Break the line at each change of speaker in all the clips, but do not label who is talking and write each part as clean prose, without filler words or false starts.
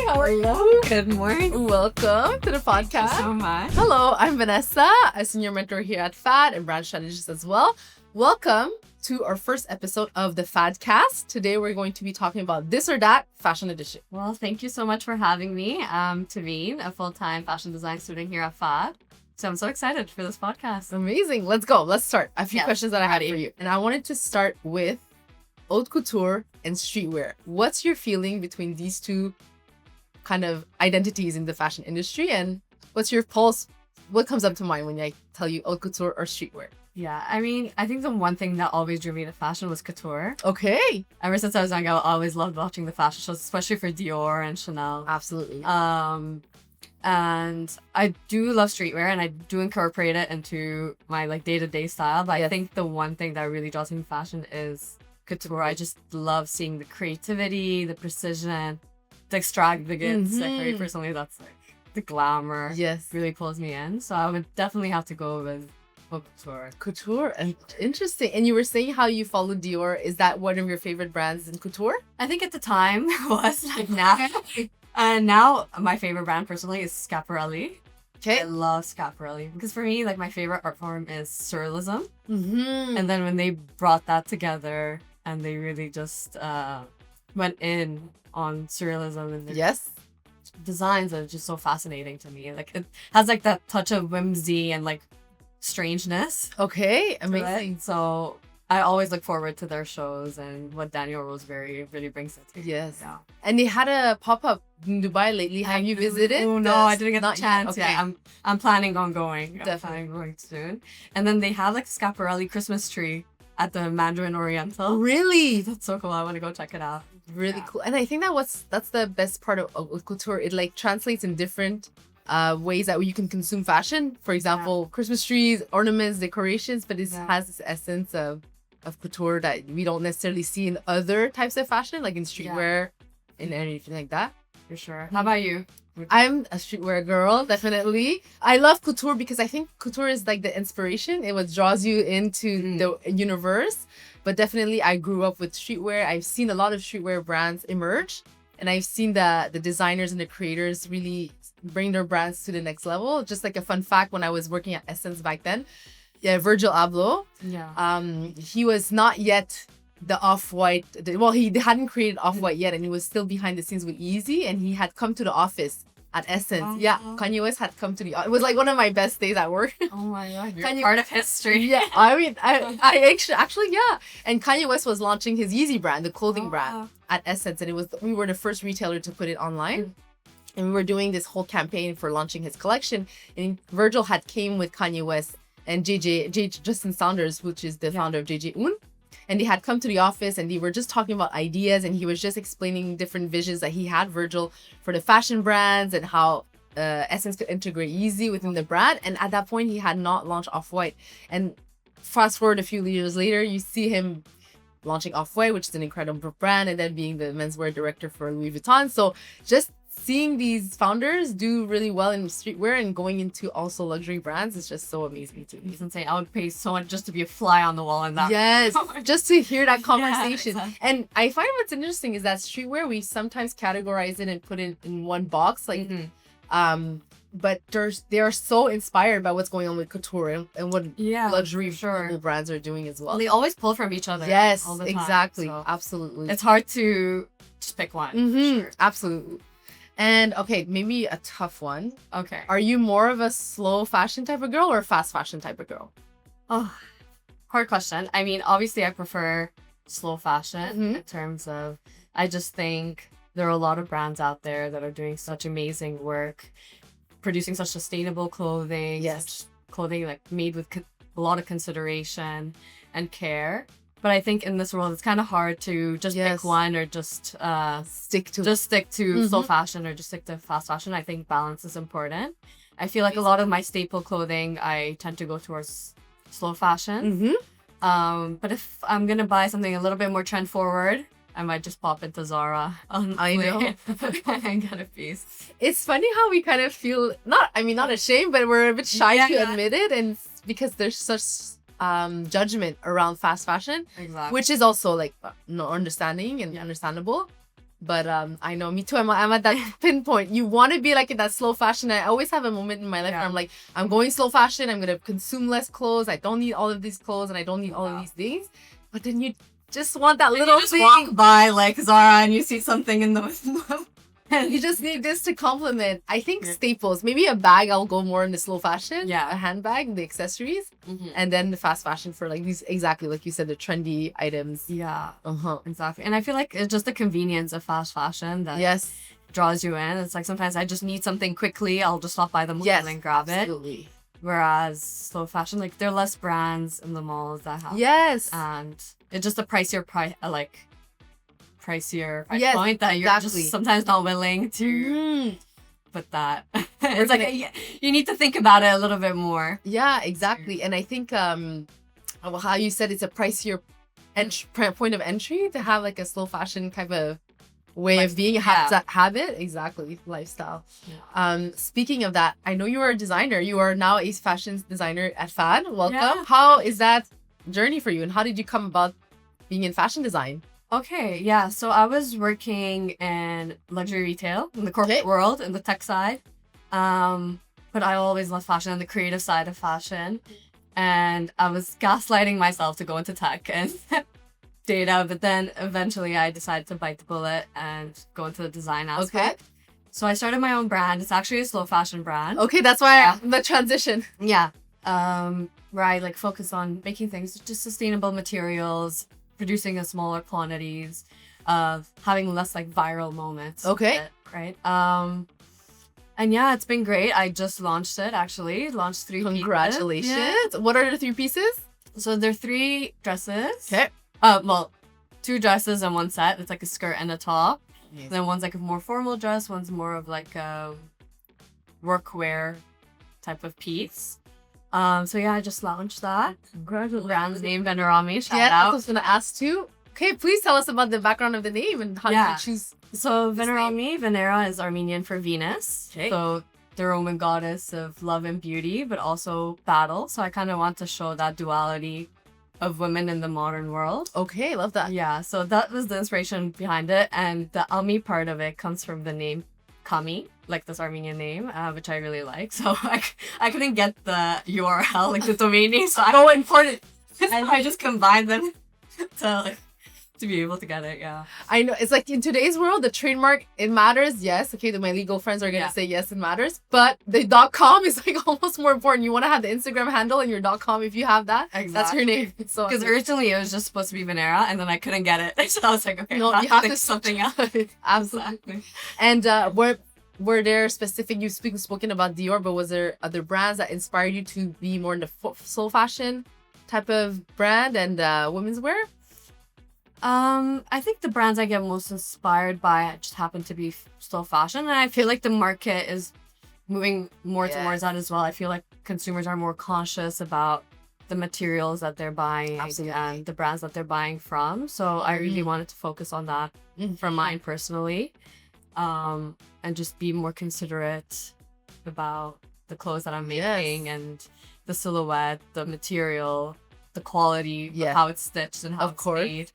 How are
Hello.
you?
Good morning.
Welcome to the podcast.
Thank you so much.
Hello, I'm Vanessa, a senior mentor here at FAD and brand strategist as well. Welcome to our first episode of the Fadcast. Today we're going to be talking about this or that fashion edition.
Well, thank you so much for having me. Tvin, a full-time fashion design student here at FAD. So I'm so excited for this podcast.
Amazing. Let's go. Let's start. A few
Yes.
questions that I had for you. And I wanted to start with haute couture and streetwear. What's your feeling between these two kind of identities in the fashion industry? And what's your pulse? What comes up to mind when I tell you haute couture or streetwear?
Yeah, I mean, I think the one thing that always drew me to fashion was couture.
Okay.
Ever since I was young, I always loved watching the fashion shows, especially for Dior and Chanel.
Absolutely.
And I do love streetwear and I do incorporate it into my like day-to-day style. But I think the one thing that really draws me to fashion is couture. I just love seeing the creativity, the precision, the extravagance. Like, very personally, that's like the glamour.
Yes.
Really pulls me in. So I would definitely have to go with haute couture.
Couture. And interesting. And you were saying how you followed Dior. Is that one of your favorite brands in couture?
I think at the time was like now. And now my favorite brand personally is Schiaparelli.
Okay.
I love Schiaparelli because for me, like my favorite art form is surrealism.
Mm-hmm.
And then when they brought that together and they really just went in on surrealism and their
Yes.
designs are just so fascinating to me. Like it has like that touch of whimsy and like strangeness.
Okay.
to it.
Amazing.
So I always look forward to their shows and what Daniel Roseberry really brings it to.
Yes.
Yeah.
And they had a pop-up in Dubai lately. Have you visited?
Oh no, I didn't get the
Not yet.
chance.
Okay.
Yeah, I'm planning on going. I'm
Definitely.
planning on going soon. And then they have like a Schiaparelli Christmas tree at the Mandarin Oriental.
Really?
That's so cool. I want to go check it out.
Really
Yeah.
cool. And I think that's the best part of haute couture. It like translates in different ways that you can consume fashion. For example, Christmas trees, ornaments, decorations, but it has this essence of couture that we don't necessarily see in other types of fashion, like in streetwear and anything like that.
For sure. How about you?
I'm a streetwear girl, definitely. I love couture because I think couture is like the inspiration. It what draws you into the universe. But definitely I grew up with streetwear. I've seen a lot of streetwear brands emerge. And I've seen the designers and the creators really bring their brands to the next level. Just like a fun fact, when I was working at Essence back then, Virgil Abloh,
Yeah.
he was not yet the Off-White. Well, he hadn't created Off-White yet, and he was still behind the scenes with Yeezy, and he had come to the office at Essence.
Oh.
Yeah, Kanye West had come to the. It was like one of my best days at work.
Oh my god. You're
Kanye-
part of history.
Yeah, I mean, I actually, yeah. And Kanye West was launching his Yeezy brand, the clothing brand, at Essence, and we were the first retailer to put it online. And we were doing this whole campaign for launching his collection. And Virgil had came with Kanye West and Justin Saunders, which is the founder of JJ and they had come to the office and they were just talking about ideas, and he was just explaining different visions that he had, Virgil, for the fashion brands and how Essence could integrate Yeezy within the brand. And at that point, he had not launched Off-White. And fast forward a few years later, you see him launching Off-White, which is an incredible brand, and then being the menswear director for Louis Vuitton. So just seeing these founders do really well in streetwear and going into also luxury brands is just so amazing to me.
He's insane. I would pay so much just to be a fly on the wall in that.
Yes, just to hear that conversation.
exactly.
And I find what's interesting is that streetwear, we sometimes categorize it and put it in one box, like, but they are so inspired by what's going on with couture and what luxury brands are doing as well.
They always pull from each other.
Yes,
all the time,
exactly,
so
absolutely.
it's hard to just pick one. for sure.
Absolutely. And okay, maybe a tough one.
Okay.
Are you more of a slow fashion type of girl or a fast fashion type of girl?
Oh, hard question. I mean, obviously, I prefer slow fashion in terms of, I just think there are a lot of brands out there that are doing such amazing work, producing such sustainable clothing.
Yes.
Clothing like made with a lot of consideration and care. But I think in this world, it's kind of hard to just pick one or just
stick to
slow fashion or just stick to fast fashion. I think balance is important. I feel like a lot of my staple clothing, I tend to go towards slow fashion. But if I'm gonna buy something a little bit more trend forward, I might just pop into Zara.
I know.
And get a piece.
It's funny how we kind of feel not ashamed, but we're a bit shy to admit it, and because there's such judgment around fast fashion,
Exactly.
which is also like no understanding and understandable. But I know, me too. I'm at that pinpoint. You want to be like in that slow fashion. I always have a moment in my life where I'm like, I'm going slow fashion. I'm gonna consume less clothes. I don't need all of these clothes, and I don't need all of these things. But then you just want that little
just
thing.
walk by like Zara and you see something in the
You just need this to complement. I think staples. Maybe a bag. I'll go more in the slow fashion.
Yeah.
A handbag, the accessories, and then the fast fashion for like these, exactly like you said, the trendy items.
Yeah.
Uh-huh.
Exactly. And I feel like it's just the convenience of fast fashion that draws you in. It's like sometimes I just need something quickly. I'll just stop by the mall and grab
absolutely.
it. Whereas slow fashion, like there are less brands in the malls that have.
Yes.
And it's just a pricier price
Yes,
point that you're just sometimes not willing to put that. It's like you need to think about it a little bit more.
Yeah, exactly. And I think how you said it's a pricier point of entry to have like a slow fashion kind of way of being, habit, exactly, lifestyle. Speaking of that, I know you are a designer. You are now a fashion designer at FAD. Welcome. How is that journey for you, and how did you come about being in fashion design?
Okay, yeah. So I was working in luxury retail in the corporate world, in the tech side. But I always loved fashion and the creative side of fashion. And I was gaslighting myself to go into tech and data, but then eventually I decided to bite the bullet and go into the design aspect. So I started my own brand. It's actually a slow fashion brand.
Okay, that's why the transition.
Yeah. Where I like focus on making things just sustainable materials, producing in smaller quantities, of having less like viral moments.
Okay.
Right. And yeah, it's been great. I just launched it actually. Launched 3 pieces.
Congratulations. Yeah. What are the 3 pieces?
So they're 3 dresses.
Okay.
Well, 2 dresses and 1 set. It's like a skirt and a top.
Yes.
Then one's like a more formal dress. One's more of like a workwear type of piece. So yeah, I just launched that.
Congratulations.
Brand's name, Venerami. Shout out.
I was gonna ask too. Okay, please tell us about the background of the name and how did you choose.
So Venerami, Venera is Armenian for Venus.
Okay.
So the Roman goddess of love and beauty, but also battle. So I kind of want to show that duality of women in the modern world.
Okay, love that.
Yeah, so that was the inspiration behind it. And the Ami part of it comes from the name Kami, like this Armenian name, which I really like. So I couldn't get the URL, like the domain name. So
so important.
I just combined them to be able to get it. Yeah,
I know, it's like in today's world, the trademark, it matters. Yes, okay, my legal friends are gonna say yes, it matters. But the .com is like almost more important. You want to have the Instagram handle and your .com. If you have that, that's your name. So
because originally it was just supposed to be Venera, and then I couldn't get it, so I was like, okay,
no, you have to
something else.
Absolutely. And were there specific, you've spoken about Dior, but was there other brands that inspired you to be more in the slow fashion type of brand and women's wear?
I think the brands I get most inspired by just happen to be slow fashion, and I feel like the market is moving more towards that as well. I feel like consumers are more conscious about the materials that they're buying and the brands that they're buying from. So I really wanted to focus on that for mine personally, and just be more considerate about the clothes that I'm making and the silhouette, the material, the quality, of how it's stitched and how it's made.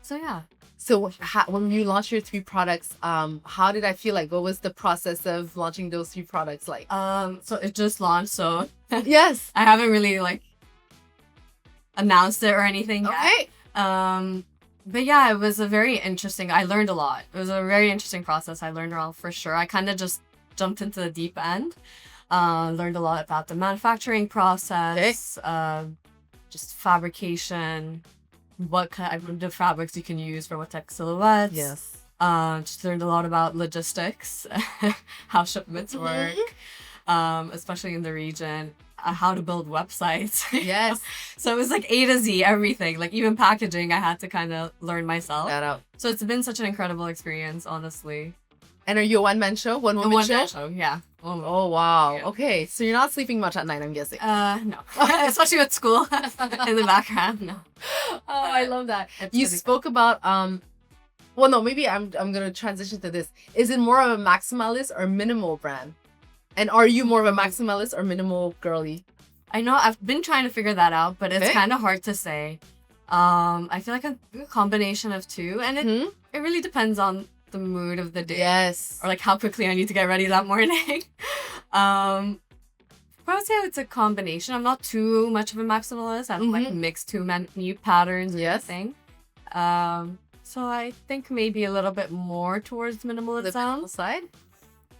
So yeah. So
when you launched your 3 products, how did I feel like? What was the process of launching those 3 products like?
So it just launched, so
yes,
I haven't really like announced it or anything yet. But yeah, it was I learned a lot. It was a very interesting process. I learned a lot for sure. I kind of just jumped into the deep end. Learned a lot about the manufacturing process, just fabrication, what kind of fabrics you can use for what type of silhouettes.
Yes.
Just learned a lot about logistics, how shipments work, especially in the region, how to build websites.
Yes.
So it was like A to Z, everything. Like even packaging, I had to kind of learn myself. So it's been such an incredible experience, honestly.
And are you a one-man show? One-woman show?
Yeah.
Oh, wow. Yeah. Okay, so you're not sleeping much at night, I'm guessing.
No. Especially with school in the background, no.
Oh, I love that. You spoke about, well, no, maybe I'm going to transition to this. Is it more of a maximalist or minimal brand? And are you more of a maximalist or minimal girly?
I know, I've been trying to figure that out, but it's kind of hard to say. I feel like a combination of two, and it really depends on the mood of the day.
Yes.
Or like how quickly I need to get ready that morning. I would say it's a combination. I'm not too much of a maximalist. I don't like mix too many patterns or anything. So I think maybe a little bit more towards minimalism.
The minimal side.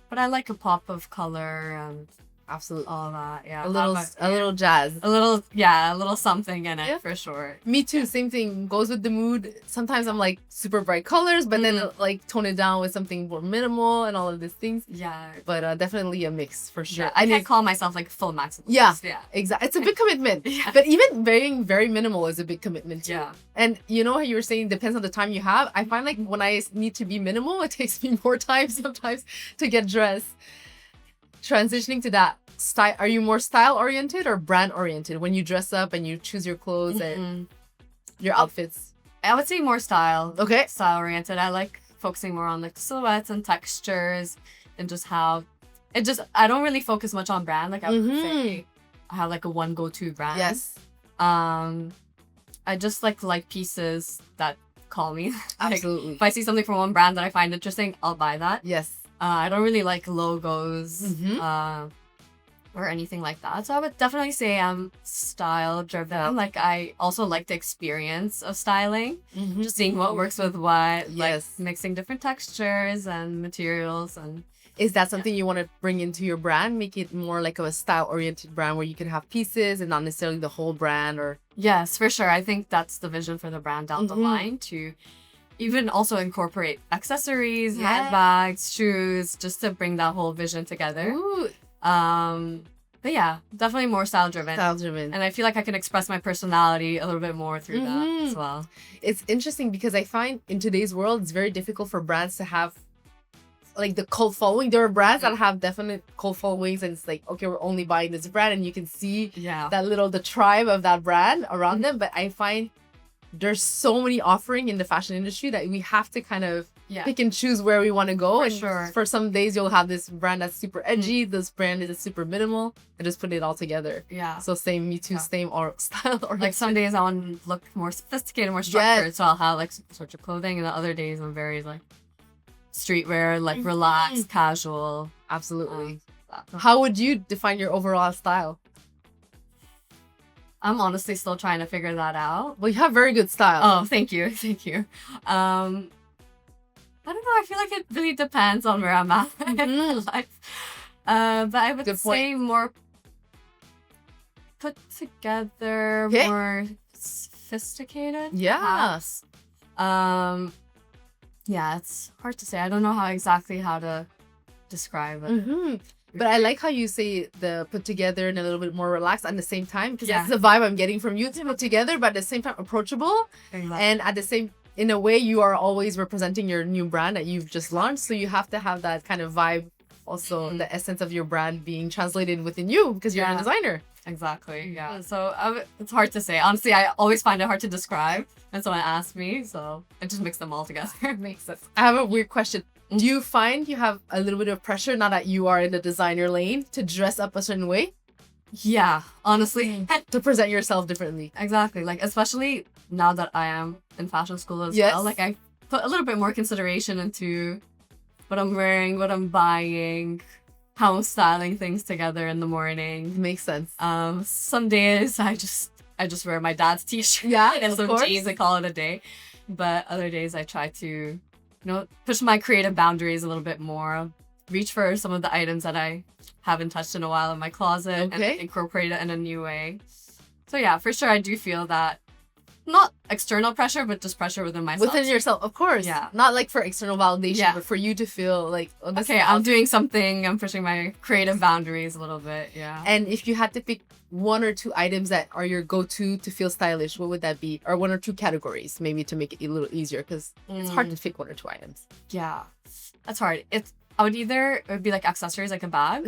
But I like a pop of color and
absolutely
all that. Yeah.
A little jazz.
A little something in it for sure.
Me too. Same thing. Goes with the mood. Sometimes I'm like super bright colors, but then like tone it down with something more minimal and all of these things.
Yeah.
But definitely a mix for sure.
Yeah, I can't call myself like full maximalist.
Yeah.
Yeah.
Exactly. It's a big commitment. But even being very minimal is a big commitment too.
Yeah.
And you know how you were saying depends on the time you have. I find like when I need to be minimal, it takes me more time sometimes to get dressed. Transitioning to that style, are you more style oriented or brand oriented when you dress up and you choose your clothes and your outfits?
I would say more style.
Okay.
Style oriented. I like focusing more on like silhouettes and textures and just how it just, I don't really focus much on brand. Like I would say I have like a one go-to brand.
Yes.
I just like pieces that call me.
Absolutely.
Like, if I see something from one brand that I find interesting, I'll buy that.
Yes.
I don't really like logos or anything like that. So I would definitely say I'm style driven. Like I also like the experience of styling, just seeing what works with what, like mixing different textures and materials. And
is that something you want to bring into your brand? Make it more like a style oriented brand where you can have pieces and not necessarily the whole brand or...
Yes, for sure. I think that's the vision for the brand down the line, to even also incorporate accessories, handbags, shoes, just to bring that whole vision together.
Ooh.
But yeah, definitely more style driven.
Style driven.
And I feel like I can express my personality a little bit more through that as well.
It's interesting because I find in today's world, it's very difficult for brands to have like the cult following. There are brands that have definite cult followings and it's like, okay, we're only buying this brand and you can see the tribe of that brand around them. But I find there's so many offering in the fashion industry that we have to kind of pick and choose where we want to go. For some days you'll have this brand that's super edgy, this brand is super minimal, and just put it all together.
Yeah.
So same, me too, same or style. Or
like some days I want to look more sophisticated, more structured, so I'll have like sorts of clothing, and the other days I'm very like streetwear, like relaxed, casual.
Absolutely. How would you define your overall style?
I'm honestly still trying to figure that out.
Well, you have very good style.
Oh, thank you. Thank you. I don't know. I feel like it really depends on where I'm at in life. But I would say more put together, more sophisticated.
Yeah.
Perhaps. Yeah, it's hard to say. I don't know how to describe it.
But I like how you say the put together and a little bit more relaxed at the same time, because that's the vibe I'm getting from you. It's put together, but at the same time approachable. Exactly. And at the same, in a way, you are always representing your new brand that you've just launched. So you have to have that kind of vibe, also the essence of your brand being translated within you because you're a designer.
Exactly. Yeah. So it's hard to say. Honestly, I always find it hard to describe. And someone asked me, so I just mix them all together.
Makes sense. I have a weird question. Do you find you have a little bit of pressure now that you are in the designer lane to dress up a certain way?
Yeah, honestly.
To present yourself differently.
Exactly. Like, especially now that I am in fashion school as well. Like, I put a little bit more consideration into what I'm wearing, what I'm buying, how I'm styling things together in the morning.
Makes sense.
Some days I just wear my dad's t-shirt and some jeans and call it a day. But other days I try to, push my creative boundaries a little bit more, reach for some of the items that I haven't touched in a while in my closet and incorporate it in a new way. So yeah, for sure I do feel that, not external pressure, but just pressure within myself.
Within yourself, of course. Yeah. Not like for external validation, but for you to feel like,
I'm doing something, I'm pushing my creative boundaries a little bit,
And if you had to pick one or two items that are your go-to to feel stylish, what would that be? Or one or two categories, maybe, to make it a little easier, because it's hard to pick one or two items.
Yeah, that's hard. It would be like accessories, like a bag.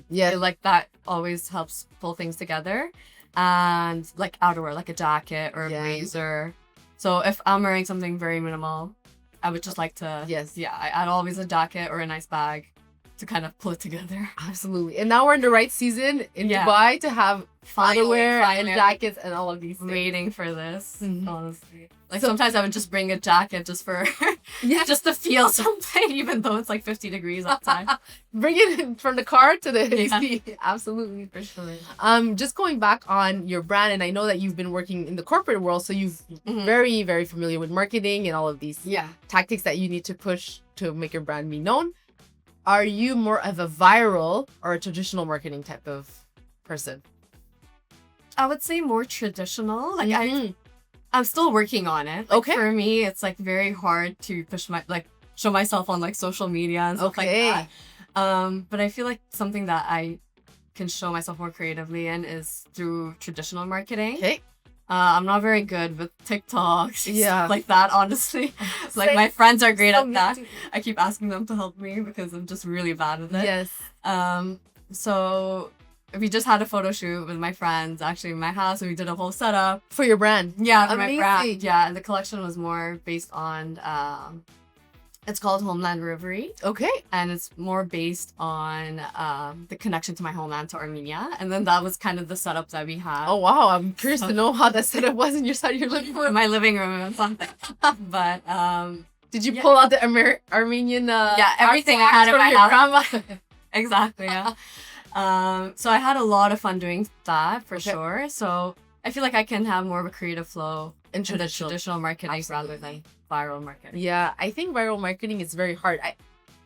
Yeah.
Like that always helps pull things together. And like outerwear, like a jacket or a blazer. So if I'm wearing something very minimal, I would just like to, I'd always a jacket or a nice bag. to kind of pull it together.
Absolutely. And now we're in the right season in Dubai to have outerwear and jackets and all of these things.
Waiting for this, honestly. Like sometimes I would just bring a jacket just for just to feel something, even though it's like 50 degrees outside.
Bring it in from the car to the AC. Absolutely, for sure. Just going back on your brand, and I know that you've been working in the corporate world, so you've very, very familiar with marketing and all of these tactics that you need to push to make your brand be known. Are you more of a viral or a traditional marketing type of person?
I would say more traditional. Like I'm still working on it. Like,
okay.
For me, it's like very hard to push show myself on like social media and stuff like that. But I feel like something that I can show myself more creatively in is through traditional marketing.
Okay.
I'm not very good with TikToks, like that, honestly. Like my friends are great at that. I keep asking them to help me because I'm just really bad at it.
Yes.
So we just had a photo shoot with my friends actually in my house, and we did a whole setup
for your brand.
Yeah, for my brand. Yeah, and the collection was more based on it's called Homeland Reverie.
Okay.
And it's more based on the connection to my homeland, to Armenia. And then that was kind of the setup that we had.
Oh wow, I'm curious to know how that setup was in your living room.
My living room or something. But
did you pull out the Armenian
everything I had in my house.
grandma?
Exactly, yeah. So I had a lot of fun doing that for sure. So I feel like I can have more of a creative flow in the traditional marketing rather than viral marketing.
Yeah, I think viral marketing is very hard.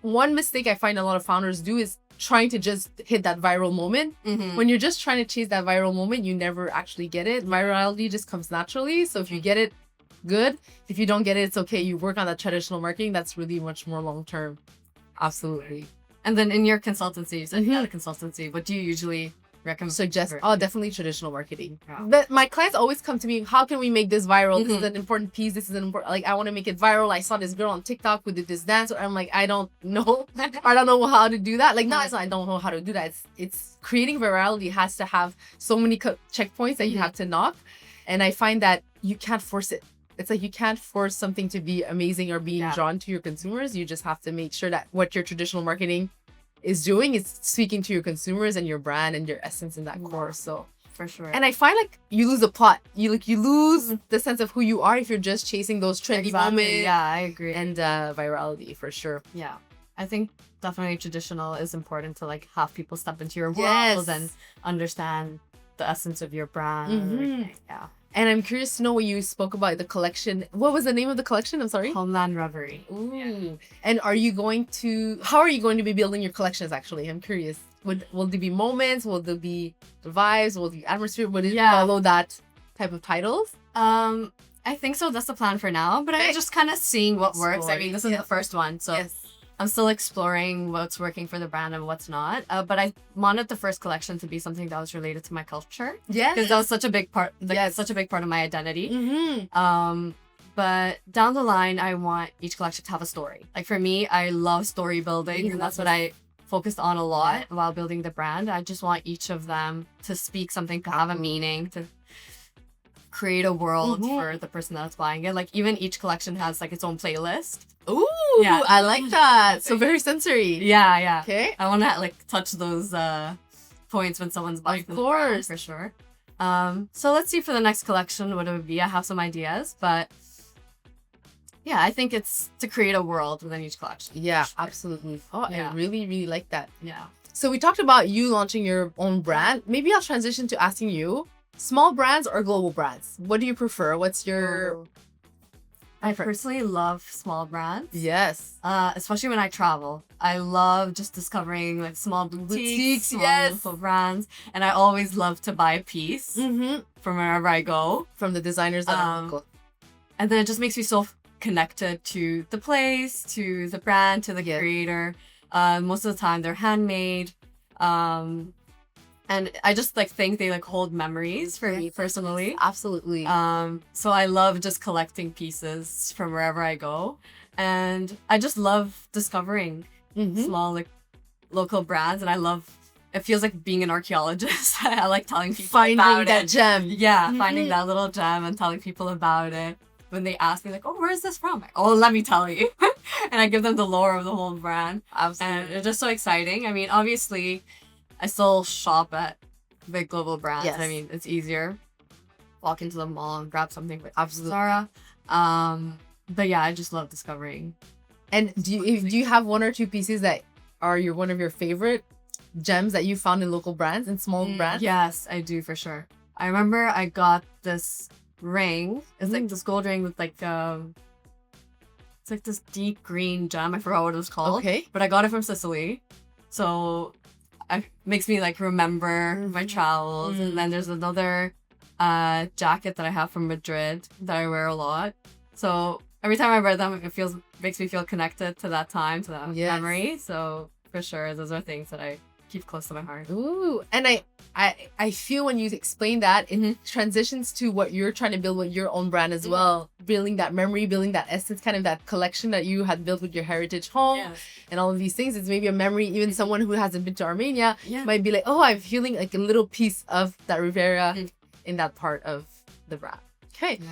One mistake I find a lot of founders do is trying to just hit that viral moment. When you're just trying to chase that viral moment, you never actually get it. Virality just comes naturally. So if you get it, good. If you don't get it, it's okay. You work on that traditional marketing. That's really much more long term. Absolutely.
And then in your consultancy, you said you had a consultancy. What do you usually recommend?
Suggest? Oh, definitely traditional marketing. Yeah. But my clients always come to me, how can we make this viral? This is an important piece. This is an important, like, I want to make it viral. I saw this girl on TikTok who did this dance. I'm like, I don't know. I don't know how to do that. Like, no, it's not, I don't know how to do that. It's creating virality has to have so many checkpoints that you have to knock. And I find that you can't force it. It's like you can't force something to be amazing or being drawn to your consumers. You just have to make sure that what your traditional marketing is doing is speaking to your consumers and your brand and your essence in that core. So
for sure.
And I find like you lose the plot. You lose the sense of who you are if you're just chasing those trendy moments.
Yeah, I agree.
And virality for sure.
Yeah. I think definitely traditional is important to like have people step into your world and understand the essence of your brand. Yeah.
And I'm curious to know what you spoke about the collection. What was the name of the collection? I'm sorry.
Homeland Reverie.
Ooh. Yeah. And how are you going to be building your collections actually? I'm curious. Will there be moments? Will there be the vibes? Will the atmosphere? Will it follow that type of titles?
I think so. That's the plan for now. But I'm just kind of seeing what works. I mean, this is the first one. So I'm still exploring what's working for the brand and what's not. But I wanted the first collection to be something that was related to my culture. Yeah. Because that was such a big part. Such a big part of my identity. But down the line, I want each collection to have a story. Like for me, I love story building, and that's what I focused on a lot while building the brand. I just want each of them to speak something, to have a meaning, to create a world for the person that's buying it. Like even each collection has like its own playlist.
Ooh, yeah. I like that. So very sensory.
Yeah, yeah.
Okay.
I want to like touch those points when someone's buying.
Of course.
For sure. So let's see for the next collection what it would be. I have some ideas, but yeah, I think it's to create a world within each collection.
Yeah, absolutely. Oh, I really, really like that.
Yeah.
So we talked about you launching your own brand. Maybe I'll transition to asking you, small brands or global brands? What do you prefer? What's your...
I personally love small brands.
Yes.
Especially when I travel. I love just discovering like small boutiques, small local brands. And I always love to buy a piece from wherever I go.
From the designers that are local.
And then it just makes me so connected to the place, to the brand, to the creator. Most of the time they're handmade. And I just like think they like hold memories for me personally.
Absolutely.
So I love just collecting pieces from wherever I go. And I just love discovering small like local brands. And it feels like being an archaeologist. I like telling people
finding
about
that gem.
Yeah, finding that little gem and telling people about it. when they ask me like, oh, where is this from? Like, oh, let me tell you. And I give them the lore of the whole brand.
Absolutely.
And it's just so exciting. I mean, obviously, I still shop at big global brands.
Yes.
I mean, it's easier. Walk into the mall and grab something with
Absolutely.
Zara. But yeah, I just love discovering.
And do you have one or two pieces that are one of your favorite gems that you found in local brands and small brands?
Yes, I do for sure. I remember I got this ring. It's like this gold ring with like it's like this deep green gem. I forgot what it was called.
Okay.
But I got it from Sicily, so it makes me like remember my travels. And then there's another jacket that I have from Madrid that I wear a lot. So every time I wear them, it makes me feel connected to that time, to that memory. So for sure, those are things that I keep close to my heart.
Ooh, and I feel when you explain that, it transitions to what you're trying to build with your own brand as well. Building that memory, building that essence, kind of that collection that you had built with your heritage home and all of these things. It's maybe a memory, even someone who hasn't been to Armenia might be like, oh, I'm feeling like a little piece of that Riviera in that part of the brand. Okay.
Yeah.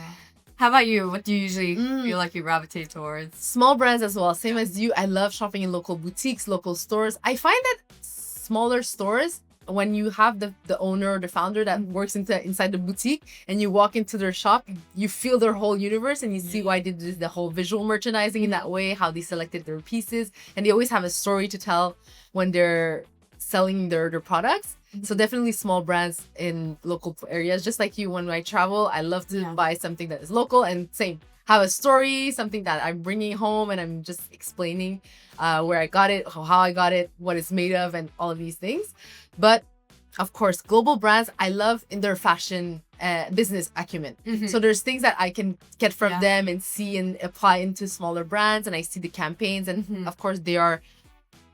How about you? What do you usually feel like you gravitate towards?
Small brands as well. Same as you. I love shopping in local boutiques, local stores. I find that smaller stores, when you have the owner or the founder that works inside the boutique and you walk into their shop, you feel their whole universe and you see why they did the whole visual merchandising in that way, how they selected their pieces. And they always have a story to tell when they're selling their products. So definitely small brands in local areas. Just like you, when I travel, I love to buy something that is local and same. Have a story, something that I'm bringing home and I'm just explaining where I got it, how I got it, what it's made of, and all of these things. But of course, global brands, I love in their fashion business acumen. So there's things that I can get from them and see and apply into smaller brands. And I see the campaigns. And of course, they are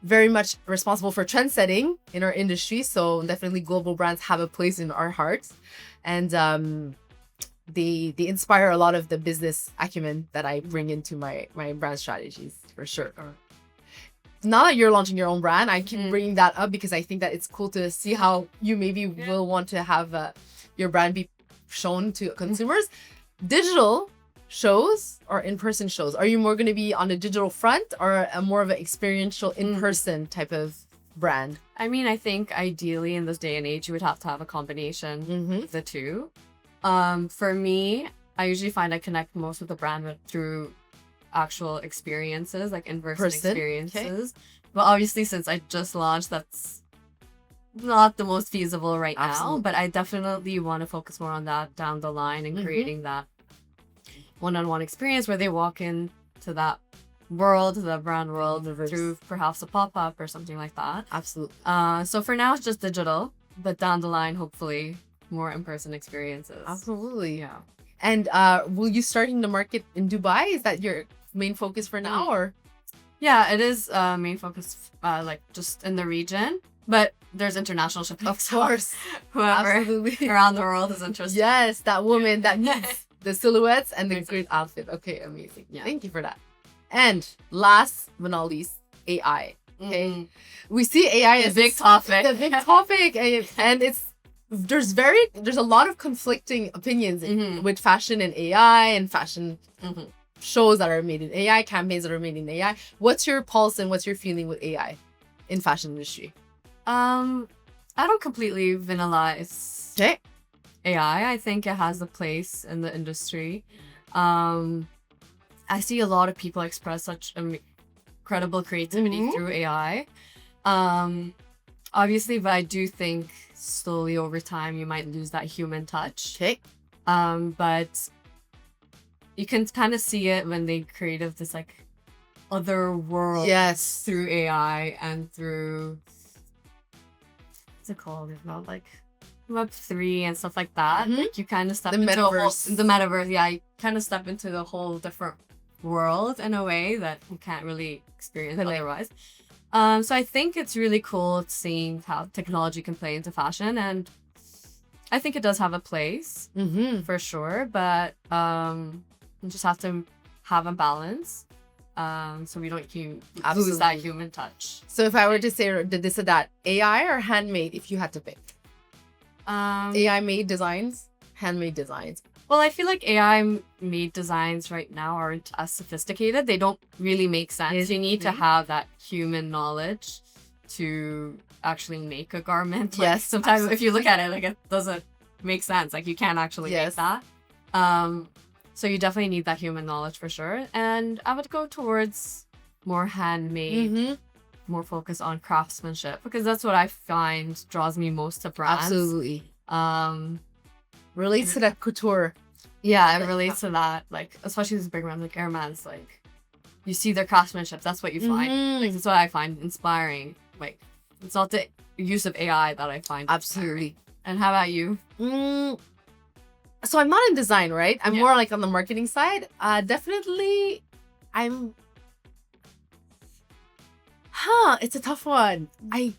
very much responsible for trend setting in our industry. So definitely global brands have a place in our hearts. And they inspire a lot of the business acumen that I bring into my brand strategies, for sure. Now that you're launching your own brand, I keep bringing that up because I think that it's cool to see how you maybe will want to have your brand be shown to consumers. Digital shows or in-person shows? Are you more going to be on the digital front or a more of an experiential in-person type of brand?
I mean, I think ideally in this day and age, you would have to have a combination of the two. For me, I usually find I connect most with the brand through actual experiences, like in-person experiences. Okay. But obviously, since I just launched, that's not the most feasible right now. But I definitely want to focus more on that down the line and creating that one-on-one experience where they walk into that world, the brand world, through perhaps a pop-up or something like that.
Absolutely.
So for now, it's just digital, but down the line, hopefully, more in-person experiences.
Absolutely. Yeah. And will you start in the market in Dubai? Is that your main focus for now, or?
Yeah, it is main focus, like just in the region. But there's international shipping.
Of course.
Whoever around the world is interested.
Yes, that woman that needs the silhouettes and the great outfit. Okay, amazing. Yeah. Thank you for that. And last but not least, AI. Okay. We see AI as
a big topic.
A big topic. And there's a lot of conflicting opinions with fashion and AI and fashion shows that are made in AI, campaigns that are made in AI. What's your pulse and what's your feeling with AI in fashion industry?
I don't completely vanillize AI. I think it has a place in the industry. I see a lot of people express such incredible creativity through AI. Obviously, but I do think slowly over time you might lose that human touch.
Okay.
But you can kind of see it when they create this like other world through AI and through what's it called? It's not like Web3 and stuff like that. Like you kind of step into the metaverse. Yeah, you kind of step into the whole different world in a way that you can't really experience otherwise. So I think it's really cool seeing how technology can play into fashion, and I think it does have a place for sure. But you just have to have a balance, so we don't lose that human touch.
So if I were to say this or that, AI or handmade, if you had to pick, AI made designs, handmade designs,
Well, I feel like AI made designs right now aren't as sophisticated. They don't really make sense. You need to have that human knowledge to actually make a garment. Like,
Yes,
sometimes if you
absolutely.
look at it, like, it doesn't make sense. Like, you can't actually
Yes.
make that. So you definitely need that human knowledge for sure. And I would go towards more handmade,
Mm-hmm.
more focus on craftsmanship, because that's what I find draws me most to brands.
Absolutely.
Um,
Relates to that couture.
yeah, it relates to that. Like, especially these big brands like Airman's, like, you see their craftsmanship. That's what you find.
Mhm.
Like, that's what I find inspiring. Like, it's not the use of AI that I find
Absolutely.
inspiring. And how about you?
So I'm not in design, right? I'm
Yeah.
more like on the marketing side. Definitely, it's a tough one. I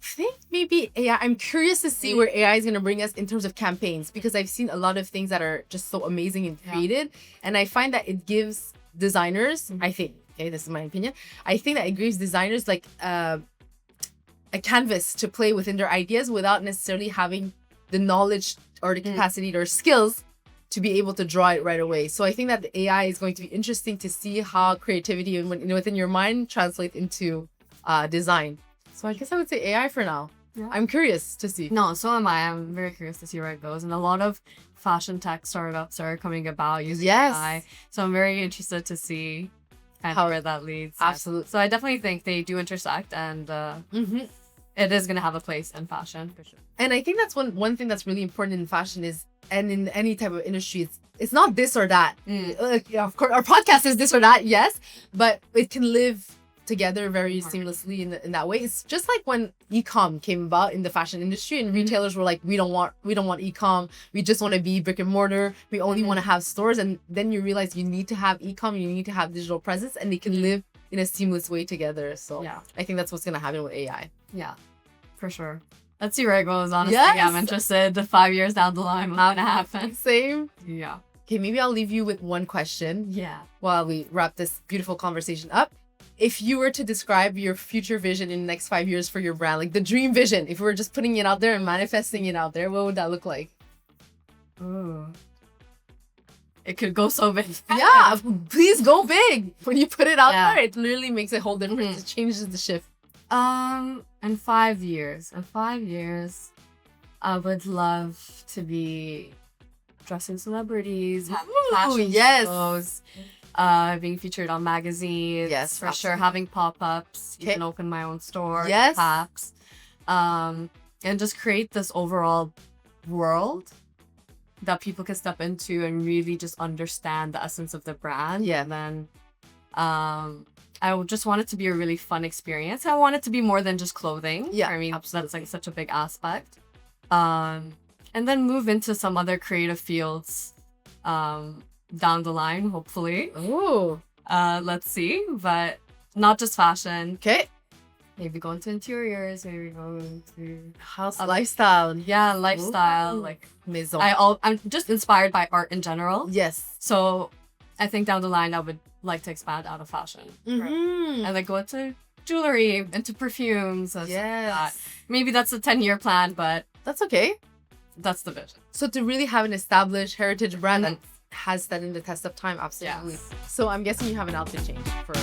think maybe AI. I'm curious to see where AI is going to bring us in terms of campaigns, because I've seen a lot of things that are just so amazing and
Yeah.
created. And I find that it gives designers, I think, okay, this is my opinion. I think that it gives designers like a canvas to play within their ideas without necessarily having the knowledge or the capacity or skills to be able to draw it right away. So I think that the AI is going to be interesting to see how creativity within your mind translates into design. So I guess I would say AI for now.
Yeah.
I'm curious to see.
No, so am I. I'm very curious to see where it goes. And a lot of fashion tech startups are coming about using
Yes.
AI. So I'm very interested to see kind of where that leads.
Absolutely.
So I definitely think they do intersect, and
Mm-hmm.
it is going to have a place in fashion for sure.
And I think that's one thing that's really important in fashion is, and in any type of industry, it's not this or that. Yeah, of course, our podcast is this or that, yes, but it can live together very seamlessly in that way. It's just like when e-com came about in the fashion industry, and retailers were like, we don't want e-com. We just want to be brick and mortar. We only want to have stores. And then you realize you need to have e-com. You need to have digital presence, and they can live in a seamless way together. So
Yeah.
I think that's what's gonna happen with AI.
Yeah, for sure. Let's see where it goes, honestly.
Yes.
I'm interested 5 years down the line what's going to happen.
Same.
Yeah.
Okay, maybe I'll leave you with one question
Yeah.
while we wrap this beautiful conversation up. If you were to describe your future vision in the next 5 years for your brand, like the dream vision, if we were just putting it out there and manifesting it out there, what would that look like?
Ooh. It could go so big.
Yeah, please go big. When you put it out
Yeah.
there, it literally makes a whole difference. It changes the shift.
In 5 years. In 5 years, I would love to be dressing celebrities, having
Ooh,
fashion
yes.
shows, being featured on magazines.
Yes,
for sure.
absolutely.
Having pop-ups,
Okay.
even open my own store.
Yes.
Perhaps. And just create this overall world that people can step into and really just understand the essence of the brand.
Yeah.
And then I would just want it to be a really fun experience. I want it to be more than just clothing.
Yeah,
For me,
absolutely.
that's like such a big aspect. And then move into some other creative fields down the line, hopefully.
Ooh.
Let's see. But not just fashion.
Okay.
Maybe go into interiors. Maybe go into
House lifestyle.
yeah, lifestyle.
Ooh.
Like
Maison.
I'm just inspired by art in general.
Yes.
So I think down the line I would like to expand out of fashion.
Mm-hmm.
And then go into jewelry, into perfumes. And stuff like that.
Yes.
Maybe that's a 10-year plan, but
That's okay.
that's the vision.
So to really have an established heritage brand
Mhm.
that has stood in the test of time, absolutely.
Yes.
So I'm guessing you have an outfit change for